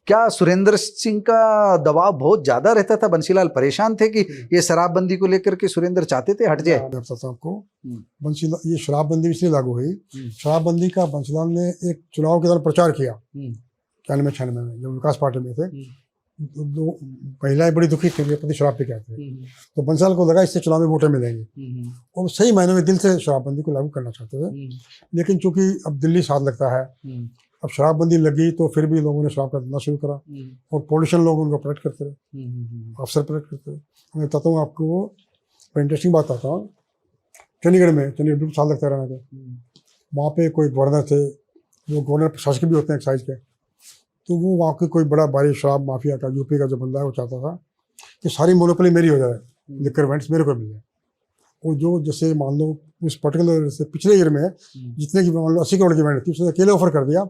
क्या सुरेंद्र सिंह का दबाव बहुत ज्यादा रहता था? बंसीलाल परेशान थे कि ये शराबबंदी को लेकर के सुरेंद्र चाहते थे हट जाए? मैं बताता हूं आपको, बंसीलाल ये शराबबंदी इसलिए लागू हुई, शराबबंदी का बंसीलाल ने एक चुनाव के दौरान प्रचार किया 96 में, जब विकास पार्टी में थे। तो महिलाएं बड़ी दुखी थी, पति शराब पे कहते थे, तो बंसीलाल को लगा इससे चुनाव में वोटें मिलेंगे, और सही मायने में दिल से शराबबंदी को लागू करना चाहते थे। लेकिन चूंकि अब दिल्ली साथ लगता है, अब शराबबंदी लगी तो फिर भी लोगों ने शराब का धंधा शुरू करा, और पॉलिटिशियन लोग उनको पलट करते रहे, अफसर पलट करते रहे। मैं बताता हूँ आपको, इंटरेस्टिंग बात आता हूँ, चंडीगढ़ में, चंडीगढ़ बिल्कुल साथ लगता रहना था, वहाँ पे कोई गवर्नर थे, वो गवर्नर प्रशासक भी होते हैं एक्साइज के, तो वो वहाँ के कोई बड़ा भारी शराब माफिया का, यूपी का जो बंदा है, वो चाहता था कि सारी मोनोपोली मेरी हो जाए, रिक्वायरमेंट्स मेरे को मिल जाए। और जो जैसे मान लो उस पर्टिकुलर से पिछले ईयर में जितने की मान लो 80 करोड़ की इवेंट थी, उसने अकेले ऑफर कर दिया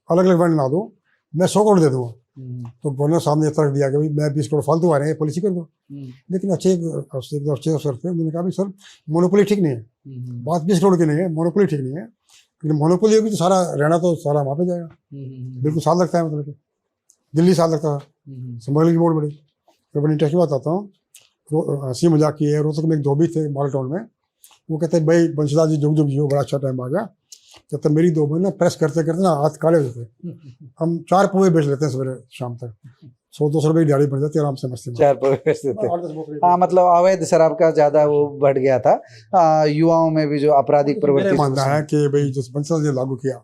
अलग अलग इवेंट ना दो, मैं 100 करोड़ दे दूंगा। तो गवर्नर साहब ने तर्क दिया कि भाई मैं 20 करोड़ फालतू आ रहे हैं, पॉलिसी कर दो। लेकिन अच्छे अफसर थे, उन्होंने कहा भाई सर मोनोपोली ठीक नहीं है, बात 20 करोड़ की नहीं है, मोनोपोली ठीक नहीं है। लेकिन मोनोपोली होगी तो सारा रहना तो सारा वहाँ पे जाएगा। बिल्कुल साथ लगता है, मतलब कि दिल्ली साथ लगता था, स्मगलिंग बहुत बड़ी। मैं बड़ी इंटरेस्टिंग बात आता हूँ, हंसी मजाक की है। रोहतक में एक धोबी थे माल टाउन में, वो कहते हैं भाई बंशीलाल जी जुग जुग जियो, बड़ा अच्छा टाइम आ गया। कहते मेरी दो बहन ना प्रेस करते करते ना हाथ काले हो जाते, हम 4 पोहे बेच लेते हैं सवेरे शाम तक, 100-200 रुपये की दिहाड़ी बढ़ जाती है आराम से, मस्ती में। 4 रुपए बेच देते। हाँ, मतलब अवैध शराब का ज्यादा वो बढ़ गया था। युवाओं में भी जो आपराधिक प्रवृत्ति मानना है कि भाई जिस बंशीलाल जी लागू किया,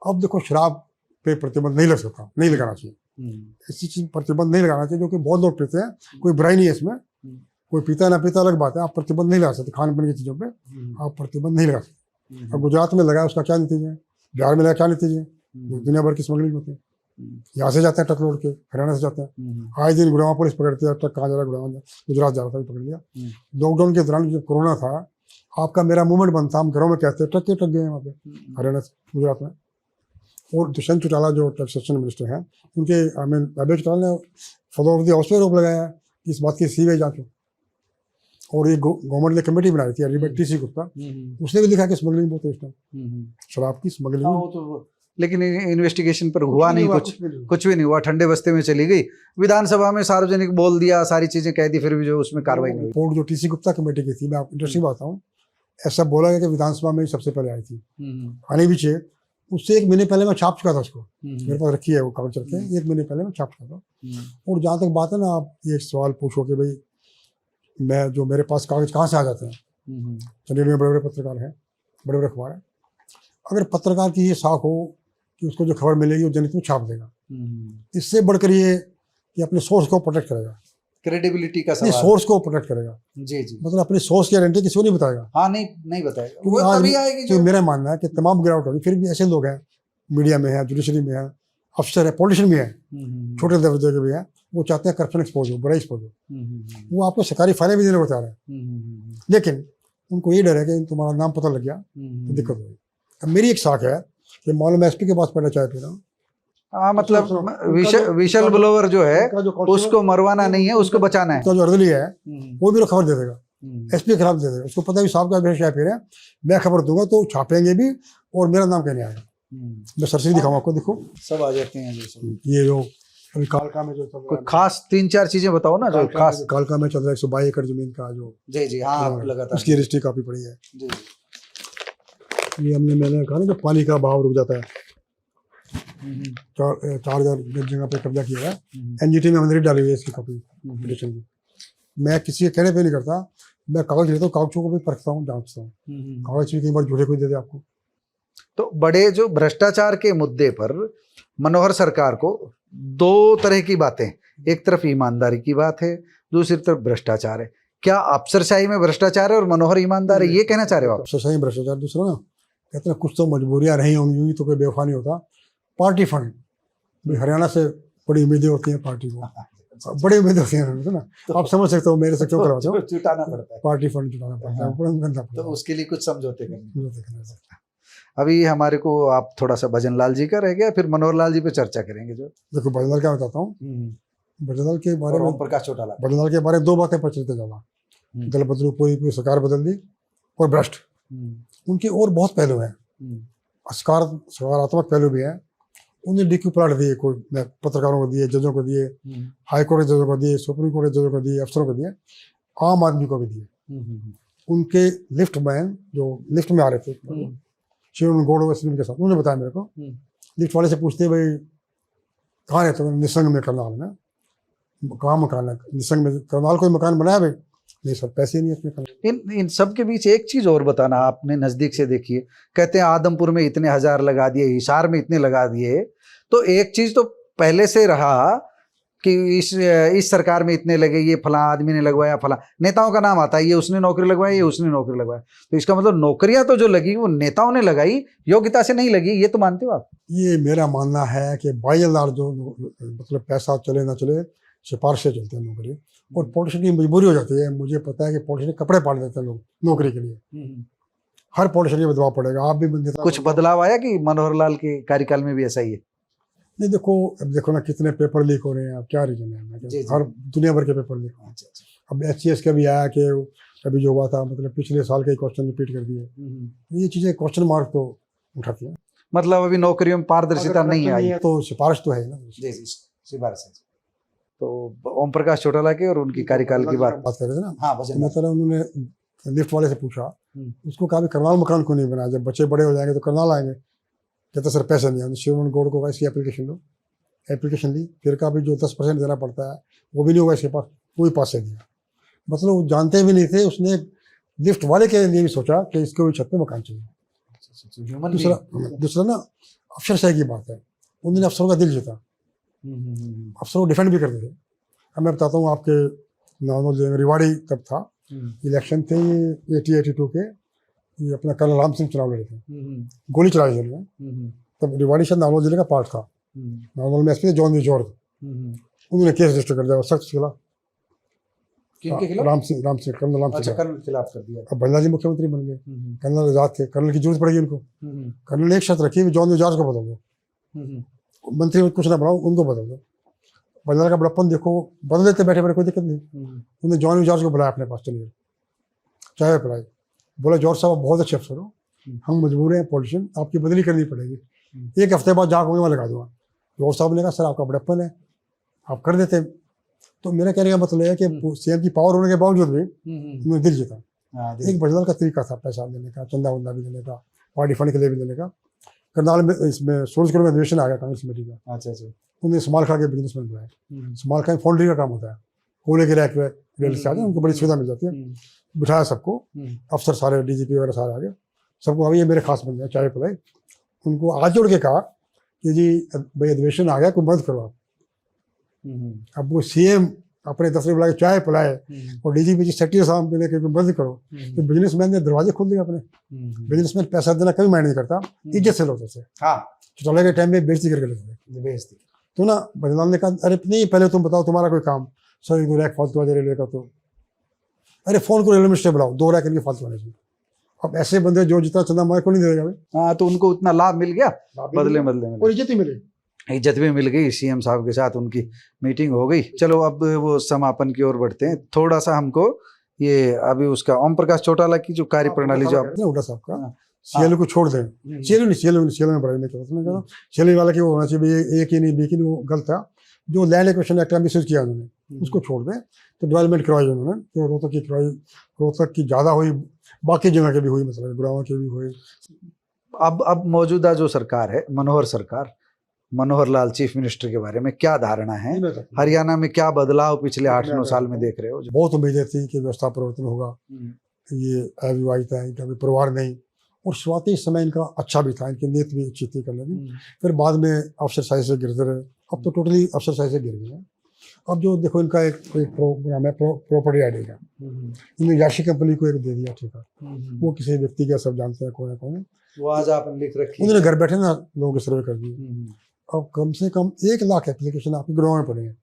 अब देखो शराब पे प्रतिबंध नहीं लग सकता, नहीं लगाना चाहिए, ऐसी चीज प्रतिबंध नहीं लगाना चाहिए, जो कि बहुत लोग पीते हैं, कोई बुराई नहीं है इसमें, कोई पीता ना पीता अलग बात है, आप प्रतिबंध नहीं लगा सकते। खाने पीने की चीजों पे आप प्रतिबंध नहीं लगा सकते। अब गुजरात में लगा, उसका क्या नतीजा है, बिहार में लगा क्या नतीजा है, दुनिया भर की स्मगलिंग होती है। यहाँ से जाते हैं ट्रक लोड के, हरियाणा से जाते हैं, आए दिन गुड़गांव पुलिस पकड़ती है, ट्रक कहाँ जा रहा है, गुड़गांव गुजरात जा रहा था, पकड़ लिया। लॉकडाउन के दौरान जब कोरोना था, आपका मेरा मूवमेंट बनता, हम घरों में कहते हैं ट्रक के ट्रक गए वहाँ पे हरियाणा से गुजरात में। और दुष्यंत चौटाला जो टैक्सेशन मिनिस्टर हैं, उनके अभय चौटाला ने फॉलो ऑफ द हाउस पे रोक लगाया है इस बात की सीबीआई जांच हो। और ये गवर्नमेंट ने कमेटी बनाई थी एलिबर्ट टीसी गुप्ता, उसने भी लिखा कि स्मगलिंग बहुत है इस टाइम, शराब की स्मगलिंग। लेकिन इन्वेस्टिगेशन पर हुआ नहीं, कुछ भी नहीं हुआ, ठंडे बस्ते में चली गई। विधानसभा में सार्वजनिक बोल दिया, सारी चीजें कह दी, फिर भी जो उसमें कार्रवाई नहीं हुई। रिपोर्ट जो टीसी गुप्ता कमेटी की थी, मैं आपको इंटरेस्टिंग बात बताऊं, ऐसा बोला गया कि विधानसभा में सबसे पहले आई थी, आने भी चाहिए। उससे 1 महीने पहले मैं छाप चुका था उसको, मेरे पास रखी है वो कागज रखे हैं, 1 महीने पहले मैं छाप चुका था। और जहाँ तक बात है ना, आप ये सवाल पूछो कि भाई मैं जो मेरे पास कागज कहाँ से आ जाते हैं, चंडीगढ़ में बड़े बड़े पत्रकार हैं, बड़े बड़े अखबार हैं। अगर पत्रकार की ये साख हो कि उसको जो खबर मिलेगी वो जनहित में छाप देगा, इससे बढ़कर ये कि अपने सोर्स को प्रोटेक्ट करेगा, क्रेडिबिलिटी का सवाल, सोर्स को प्रोटेक्ट करेगा। जी जी, मतलब अपनी सोर्स की गारंटी किसी को नहीं बताएगा। हाँ, नहीं बताएगा, क्योंकि वो आज तभी आएगी जो मेरा मानना है कि तमाम गिरावट होगी, फिर भी ऐसे लोग हैं, मीडिया में है, जुडिशरी में है, अफसर है, पॉलिटिशियन भी है, छोटे दर्जे के भी है, वो चाहते हैं करप्शन एक्सपोज हो, बुराई एक्सपोज हो, वो आपको सरकारी फाइलें भी देने को तैयार है। लेकिन उनको ये डर है कि तुम्हारा नाम पता लग गया तो दिक्कत होगी। अब मेरी एक साख है कि मालूम एसपी के पास पहले चाय पी रहा हूँ, हाँ, मतलब विशल ब्लोवर जो है उसको मरवाना नहीं है, उसको बचाना है। जो अर्दली है वो भी खबर दे देगा, एसपी खराब दे देगा, उसको पता है साहब का चाय पी रहे हैं, मैं खबर दूंगा तो छापेंगे भी और मेरा नाम कहने आएगा। मैं सरसरी दिखाऊँ आपको, देखो सब आ जाते हैं। ये जो अभी कालका में जो चल रहा है, खास 3-4 चीजें बताओ ना जो खास। कालका में चल रहा है 122 एकड़ जमीन का जो, जी, हाँ, लगातार उसकी रजिस्ट्री काफी पड़ी है। जी, ये मैंने कहा ना जो पानी का बहाव रुक जाता है, 4000 जगह पे कब्जा किया है, एनजीटी में हमने डाली हुई है इसकी कॉपी पिटीशन की। मैं किसी के कहने पे नहीं करता, मैं कागज लेता हूँ, कागजों को भी परखता हूँ, जांचता हूँ, कागज भी कई बार झूठे कोई दे दे आपको। तो बड़े जो भ्रष्टाचार के मुद्दे पर मनोहर सरकार को 2 तरह की बातें, एक तरफ ईमानदारी की बात है, दूसरी तरफ भ्रष्टाचार है। क्या अफसरशाही में भ्रष्टाचार है और मनोहर ईमानदार है, ये कहना चाह रहे हो आप? अफसरशाही भ्रष्टाचार। दूसरा ना कहते हैं कुछ तो मजबूरियां नहीं होंगी, तो कोई बेवफा नहीं होता। पार्टी फंड, हरियाणा से बड़ी उम्मीदें होती हैं पार्टी को, बड़ी उम्मीदें होती हैं ना, तो आप समझ सकते हो मेरे से क्यों करवाते हो, जुटाना पड़ता है, पार्टी फंड जुटाना पड़ता है, तो उसके लिए कुछ समझौते करने। अभी हमारे को आप थोड़ा सा भजन लाल जी का रह गया, फिर मनोहर लाल जी पे चर्चा करेंगे। जो देखो भजन लाल क्या बताता हूँ, भजन लाल के बारे में, प्रकाश चौटाला, भजन लाल के बारे में 2 बातें प्रचलित है ज्यादा, दल बदलू, पूरी सरकार बदल दी और भ्रष्ट। उनके और बहुत पहलू हैं, सकारात्मक पहलू भी हैं। उन्हें डीक्यू प्लाट दिए, कोई पत्रकारों को दिए, जजों को दिए, हाई कोर्ट के जजों को दिए, सुप्रीम कोर्ट के जजों को दिए, अफसरों को दिए, आम आदमी को भी दिए। उनके लिफ्ट मैन जो लिफ्ट में आ रहे थे, शिवन गौड़ के साथ, उन्होंने बताया मेरे को, लिफ्ट वाले से पूछते भाई कहाँ रहते हो, निसंग में, करनाल में। कहाँ मकान है निसंग में? करनाल कोई मकान बनाया भाई? नहीं सर, पैसे नहीं अपने। इन सब के बीच एक चीज और बताना, आपने नजदीक से देखी है, कहते हैं आदमपुर में इतने हजार लगा दिए, हिसार में इतने लगा दिए। तो एक चीज तो पहले से रहा कि इस सरकार में इतने लगे, ये फला आदमी ने लगवाया, फला नेताओं का नाम आता है, ये उसने नौकरी लगवाई, ये उसने नौकरी लगवाया। तो इसका मतलब नौकरियां तो जो लगी वो नेताओं ने लगाई, योग्यता से नहीं लगी, ये तो मानते हो आप? ये मेरा मानना है कि बाई जो मतलब पैसा चले ना चले, सिफारिश से चलते हैं नौकरी, और पॉलिटिशियन की मजबूरी हो जाती है। मुझे पता है कि पॉलिटिशियन कपड़े पाड़ देते हैं लोग नौकरी के लिए। हर पॉलिटिशियन में बदलाव पड़ेगा, आप भी नेता कुछ बदलाव आया कि मनोहर लाल के कार्यकाल में भी ऐसा ही है? नहीं, देखो अब देखो ना कितने पेपर लीक हो रहे हैं, अब क्या रीजन है? जी। हर दुनिया भर के पेपर लीक हो रहे हैं। अब HCS का भी आया कि अभी जो हुआ था, मतलब पिछले साल के क्वेश्चन रिपीट कर दिए। ये चीज़ें क्वेश्चन मार्क तो उठाती हैं। मतलब अभी नौकरियों में पारदर्शिता नहीं आई है तो सिफारिश तो है ना। जी जी, सिफारिश है। तो ओम प्रकाश चौटाला की और उनकी कार्यकाल की बात कर रहे थे ना। हाँ, मतलब उन्होंने लिफ्ट वाले से पूछा, उसको कहा भी करनाल मकान क्यों नहीं बनाया, जब बच्चे बड़े हो जाएंगे तो करनाल आएंगे। कहते सर पैसे नहीं है। शिवमन गौड़ को कहा इसकी एप्लीकेशन लो, एप्लीकेशन ली, फिर कहा भी जो 10% देना पड़ता है वो भी नहीं होगा इसके पास, कोई पास से दिया। मतलब वो जानते भी नहीं थे। उसने लिफ्ट वाले के लिए भी सोचा कि इसको भी छत पे मकान चाहिए। दूसरा ना अफसरशाही की बात है, उन्होंने अफसरों का दिल जीता, अफसरों को डिफेंड भी करते थे। अब मैं बताता हूँ आपके नॉर्मल रिवाड़ी तब था, इलेक्शन थे 82 के, ये अपना कर्नल राम सिंह चुनाव लड़े थे, गोली चलाई जेल में। तब रिवाड़ी शायद नागौर जिले का पार्ट था। नागौर में SP थे जॉन जॉर्ज, उन्होंने केस रजिस्टर कर दिया सख्त खिलाफ। राम सिंह कर्नल राम सिंह के खिलाफ कर दिया। अब बल्ला जी मुख्यमंत्री बन गए, कर्नल आजाद थे, कर्नल की जरूरत पड़ेगी उनको। कर्नल ने एक शर्त रखी, जॉन जॉर्ज को बदल दो, मंत्री कुछ ना बनाओ, उनको बदल दो। बल्ला का बड़प्पन देखो, बदल देते बैठे बैठे, कोई दिक्कत नहीं। उन्होंने जॉन जॉर्ज को बुलाया अपने पास, चलिए चाय पिलाई, बोला जॉर्ज साहब बहुत अच्छे अफसर हो, हम मजबूर हैं पॉलिटिशियन, आपकी बदली करनी पड़ेगी, 1 हफ्ते बाद जाकर वहाँ लगा दूंगा। जॉर्ज साहब ने कहा सर आपका बड़प्पन है, आप कर देते। तो मेरा कहने का मतलब है कि CM की पावर होने के बावजूद भी उन्होंने दिल जीता। एक बजलाल का तरीका था पैसा देने का, चंदा वंदा भी देने का, पार्टी फंड के लिए भी देने का। करनाल में इसमें सूरजगढ़ में अधिवेशन आ गया कांग्रेस कमेटी का। उन्हें इस्तेमाल खा के बिजनेसमैन बुलाया। इस्तेमाल खा फाउंड्री का काम होता है, कोयले के रैक रेल से आते हैं, उनको बड़ी सुविधा मिल जाती है। बिठाया सबको, अफसर सारे DGP वगैरह सारे आ गए, सबको अभी ये मेरे खास बंदे हैं, चाय पिलाई। उनको हाथ जोड़ के कहा कि जी भाई अधिवेशन आ गया, कोई मदद करो आप। अब वो CM अपने दफ्तर बुला के चाय पिलाए और DGP जी सेक्रेटरी साहब मिले कि मदद करो, तो बिजनेसमैन ने दरवाजे खोल दिए अपने। बिजनेसमैन पैसा देना कभी मायने नहीं करता, इज्जत से लोग से। चौटाला के टाइम में बेइज्जती करके लेते थे। तो ना बजलाल ने कहा अरे नहीं पहले तुम बताओ तुम्हारा कोई काम, सर 2 रैक फालतू वाले रेलवे का, तो अरे फोन करो रेलवे मिनिस्टर बुलाओ, 2 रैक इनके फालतू वाले चाहिए। अब ऐसे बंदे जो जितना चंदा मार को नहीं देगा भाई। हाँ, तो उनको उतना लाभ मिल गया बदले में, और इज्जत ही मिली, इज्जत भी मिल गई। CM साहब के साथ उनकी मीटिंग हो गई। चलो अब वो समापन की ओर बढ़ते हैं। थोड़ा सा हमको ये अभी उसका ओम प्रकाश चौटाला की जो कार्य प्रणाली जो हुड्डा साहब का, CLU को छोड़ दें, CLU में बढ़ाई नहीं, CLU वाला की वो होना चाहिए एक ही नहीं, बी की नहीं, वो गलत था। जो लैंड एक्विजिशन एक्ट मिसयूज किया उन्होंने, उसको छोड़ दें। तो डेवलपमेंट करवाई उन्होंने, तो रोहतक की करवाई, रोहतक की ज़्यादा हुई, बाकी जगह की भी हुई, मतलब गुड़गांव की भी हुई। अब मौजूदा जो सरकार है, मनोहर सरकार, मनोहर लाल चीफ मिनिस्टर के बारे में क्या धारणा है? हरियाणा में क्या बदलाव पिछले 8-9 साल में देख रहे हो? बहुत उम्मीदें थी कि व्यवस्था परिवर्तन होगा, ये अविवाहित है, इनका भी परिवार नहीं, और शुरुआती समय इनका अच्छा भी था, इनकी नीयत भी अच्छी थी करने की। फिर बाद में अफसरशाही से गिरते रहे, अब तो टोटली अफसरशाही से गिर गए हैं। अब जो देखो इनका एक प्रोग्राम है प्रॉपर्टी आईडी का, इन्होंने याशी कंपनी को एक दे दिया ठेका, वो किसी व्यक्ति का सब जानते हैं, कौन है कौन है, वो आज आपने लिख रखी, उन्होंने घर बैठे ना लोगों के सर्वे कर दिए। अब कम से कम 1 लाख एप्लीकेशन आपके ग्राउंड में पड़े हैं।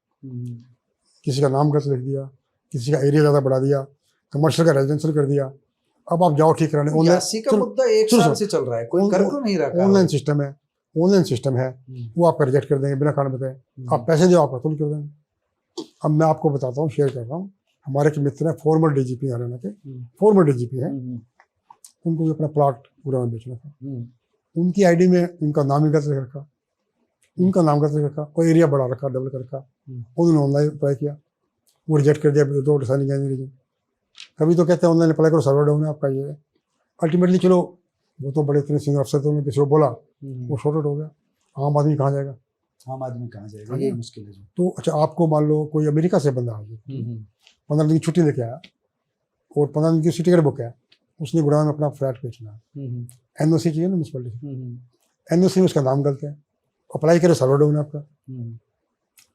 किसी का नाम गलत लिख दिया, किसी का एरिया ज़्यादा बढ़ा दिया, कमर्शियल का रेजिडेंशियल कर दिया। अब आप जाओ ठीक कराने, यासी का मुद्दा 1 साल से चल रहा है, कोई कर क्यों नहीं रहा? ऑनलाइन सिस्टम है, वो आपका रिजेक्ट कर देंगे बिना कारण बताए, आप पैसे दो आपका तुल कर देंगे। अब मैं आपको बताता हूँ, शेयर कर रहा हूँ, हमारे के मित्र हैं फॉर्मर DGP हरियाणा के, फॉर्मर DGP हैं, उनको भी अपना प्लॉट पूरा में बेचना था, उनकी ID में उनका नाम ही गलत रखा, उनका नाम गलत रखा, कोई एरिया बढ़ा रखा, डबल कर रखा, उन्होंने ऑनलाइन अप्लाई किया, वो रिजेक्ट कर दिया, 2 डिसाइनिंग इंजीनियरिंग। कभी तो कहते हैं ऑनलाइन अप्लाई करो, सर्वर डाउन है आपका, ये अल्टीमेटली चलो वो तो बड़े इतने सीनियर अफसर थे, उन्होंने किसी को बोला, वो शॉर्टेड हो गया। आम आदमी कहाँ जाएगा? ये मुश्किल है। तो अच्छा आपको मान लो कोई अमेरिका से बंदा आ गया, 15 दिन की छुट्टी लेके आया और 15 दिन की टिकट बुक किया, उसने गुड़गांव में अपना फ्लैट बेचना है, NOC चाहिए ना म्यूनसिपलिटी, NOC में उसका नाम गलत है, अप्लाई करे सर्वर डाउन है आपका,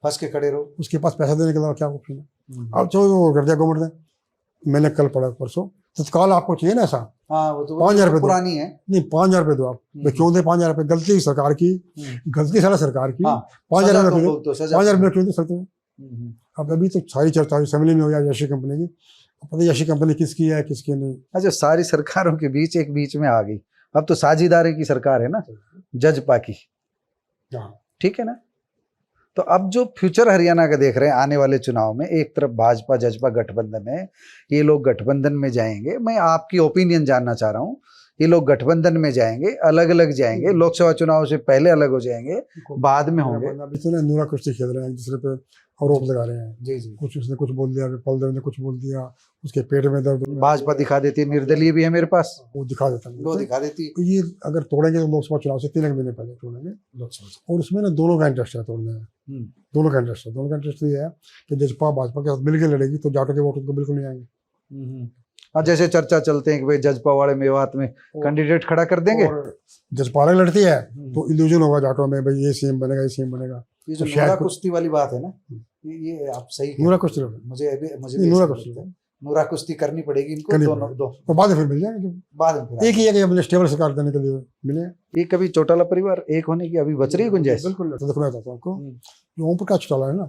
फंस के खड़े रहो, उसके पास पैसा देने के अलावा क्या ऑप्शन है? अब चलो कर दिया गवर्नमेंट ने। मैंने कल पढ़ा परसों, तत्काल आपको चाहिए ना ऐसा, वो तो 5,000 रुपये पुरानी है, नहीं 5,000 रुपये दो आप, क्यों दे 5,000 रुपये? गलती सरकार की, गलती सारा सरकार की, 5,000 रुपये क्यों दे सकते हैं? अब अभी तो सारी चर्चा असेंबली में हो गया यशी कंपनी की, अब पता यशी कंपनी किसकी है किसकी नहीं। अच्छा, सारी सरकारों के बीच एक बीच में आ गई, अब तो साझेदारी की सरकार है ना, जजपा की, हाँ ठीक है ना। तो अब जो फ्यूचर हरियाणा का देख रहे हैं आने वाले चुनाव में, एक तरफ भाजपा जजपा गठबंधन है, ये लोग गठबंधन में जाएंगे। मैं आपकी ओपिनियन जानना चाह रहा हूँ, ये लोग गठबंधन में जाएंगे, अलग अलग जाएंगे, लोकसभा चुनाव से पहले अलग हो जाएंगे, बाद में होंगे? अभी तो ना नूरा कुश्ती खेल रहे हैं, एक दूसरे पे आरोप लगा रहे हैं। जी जी। कुछ उसने कुछ बोल दिया, बलदेव ने कुछ बोल दिया, उसके पेट में दर्द, भाजपा दिखा देती है, निर्दलीय भी है मेरे पास, वो दिखा देता है। वो दिखा देती तो ये अगर तोड़ेंगे तो लोकसभा चुनाव से 3 महीने पहले तोड़ेंगे लोकसभा, और उसमें ना दोनों का इंटरेस्ट है तोड़ने में, दोनों का इंटरेस्ट है। दोनों का इंटरेस्ट ये है कि जजपा भाजपा के साथ मिलकर लड़ेगी तो जाटों के वोट उनको बिल्कुल नहीं आएंगे। और जैसे चर्चा चलते हैं कि भाई जजपा वाले मेवात में कैंडिडेट खड़ा कर देंगे, और जजपा अलग लड़ती है तो इल्यूजन होगा जाटों में, भाई ये सीएम बनेगा, ये सीएम बनेगा। ये जो तो शायद नूरा कुश्ती वाली बात है ना, ये आप सही कह रहे नूरा हैं। कुश्ती मुझे भी नूरा ऐसा कुश्ती लगता है। नूरा कुश्ती करनी पड़ेगी इनको, करनी दोनों पड़ेगी। दो तो बाद में फिर मिल जाएंगे, बाद में फिर एक ही है कि अपने स्टेबल सरकार देने के लिए मिले। ये कभी चौटाला परिवार एक होने की अभी बच रही है गुंजाइश? बिल्कुल। तो देखना चाहता हूँ आपको, जो ओम प्रकाश चौटाला है ना,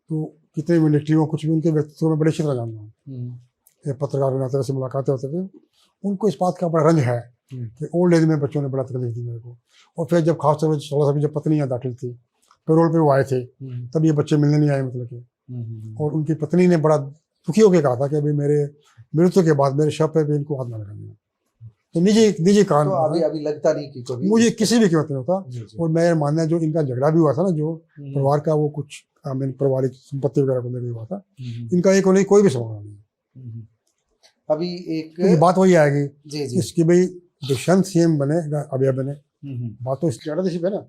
तो कितने मिलिट्री हो कुछ भी, उनके व्यक्तित्व में बड़े क्षेत्र जानता हूँ। ये पत्रकार के नाते से मुलाकातें होते थे, उनको इस बात का बड़ा रंज है कि ओल्ड एज में बच्चों ने बड़ा तकलीफ दी मेरे को। और फिर जब खास तौर पर 16 साल की जब पत्नी यहाँ दाखिल थी, पेरोल पे वो आए थे, तब ये बच्चे मिलने नहीं आए, मतलब कि। और उनकी पत्नी ने बड़ा दुखी होकर कहा था कि अभी मेरे मृत्यु के बाद मेरे शव पे भी इनको हाथ ना लगाएंगे। तो निजी कारण, तो अभी लगता नहीं कि कभी मुझे किसी भी कीमत में होता। और मैं मानना है जो इनका झगड़ा भी हुआ था ना, जो परिवार का वो कुछ पारिवारिक संपत्ति वगैरह को लेकर हुआ था, इनका एक होने कोई भी समाधान नहीं। अभी एक तो बात वही आएगी जी जी इसकी, भाई दुष्यंत सीएम बने अभी बने, बात तो इसकी है ना।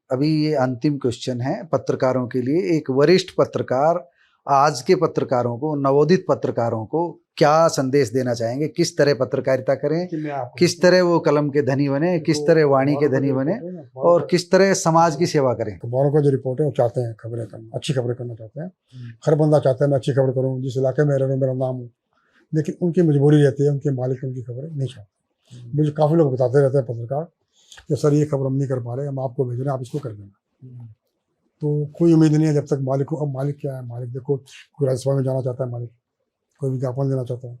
अभी ये अंतिम क्वेश्चन है पत्रकारों के लिए। एक वरिष्ठ पत्रकार आज के पत्रकारों को, नवोदित पत्रकारों को क्या संदेश देना चाहेंगे? किस तरह पत्रकारिता करें, किस तरह वो कलम के धनी बने, किस तरह वाणी के धनी बने, और किस तरह समाज की सेवा करें? अखबारों का जो रिपोर्ट है वो चाहते हैं खबरें करना, अच्छी खबरें करना चाहते हैं। हर बंदा चाहता है मैं अच्छी खबर करूँ, जिस इलाके में रह रहा हूँ मेरा नाम हो, लेकिन उनकी मजबूरी रहती है, उनके मालिक उनकी खबरें नहीं चाहते। मुझे काफ़ी लोग बताते रहते हैं पत्रकार कि सर ये खबर हम नहीं कर पा रहे, हम आपको भेज रहे हैं, आप इसको कर देना। तो कोई उम्मीद नहीं है जब तक मालिक को। अब मालिक क्या है, मालिक देखो कोई राज्यसभा में जाना चाहता है, मालिक कोई विज्ञापन देना चाहता है,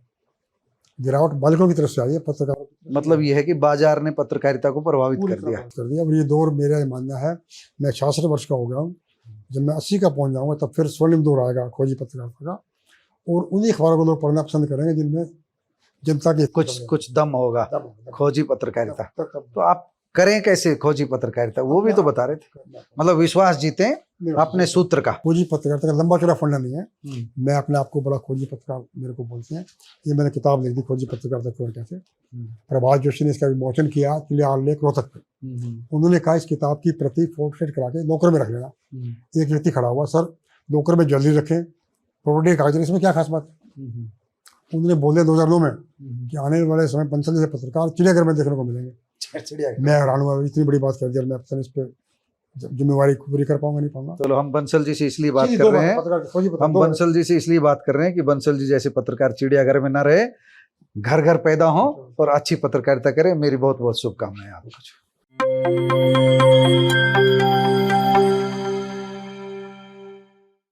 गिरावट मालिकों की तरफ से आई है। पत्रकार मतलब ये है कि बाजार ने पत्रकारिता को प्रभावित कर दिया। अब ये दौर मेरा मानना है, मैं 66 वर्ष का हो गया हूँ, जब मैं 80 का पहुँच जाऊँगा तब फिर स्वर्णिम दौर आएगा खोजी पत्रकारिता का, और उन्हीं अखबारों को लोग पढ़ना पसंद करेंगे जिनमें जनता के कुछ दम होगा। खोजी पत्रकारिता तो आप करें कैसे? खोजी पत्रकारिता वो भी तो बता रहे थे, मतलब विश्वास जीते अपने सूत्र का। खोजी पत्रकारिता का लंबा चौड़ा फंडा नहीं है, मैं अपने आप को बड़ा खोजी पत्रकार मेरे को बोलते हैं। ये मैंने किताब लिख दी, खोजी पत्रकारिता क्यों कैसे। प्रभात जोशी ने इसका विमोचन किया चिलियार लेक रोहतक पे। उन्होंने कहा इस किताब की प्रति फोटोस्टेट करा के नौकर में रख लेना। एक व्यक्ति खड़ा हुआ, सर नौकर में जल्दी रखें, प्रॉपर्टी कागज, इसमें क्या खास बात। उन्होंने बोले 2009 में कि आने वाले समय बंसल जैसे पत्रकार चिड़ियाघर में देखने को मिलेंगे। मैं हैरान हुआ, इतनी बड़ी बात कर दी, मैं अपने इस पे जिम्मेवारी पूरी कर पाऊंगा नहीं पाऊंगा। चलो हम बंसल जी से इसलिए बात कर रहे हैं, हम बंसल जी से इसलिए बात कर रहे हैं कि बंसल जी जैसे पत्रकार चिड़ियाघर में ना रहे, घर घर पैदा हो और अच्छी पत्रकारिता करें। मेरी बहुत बहुत शुभकामनाएं आपको।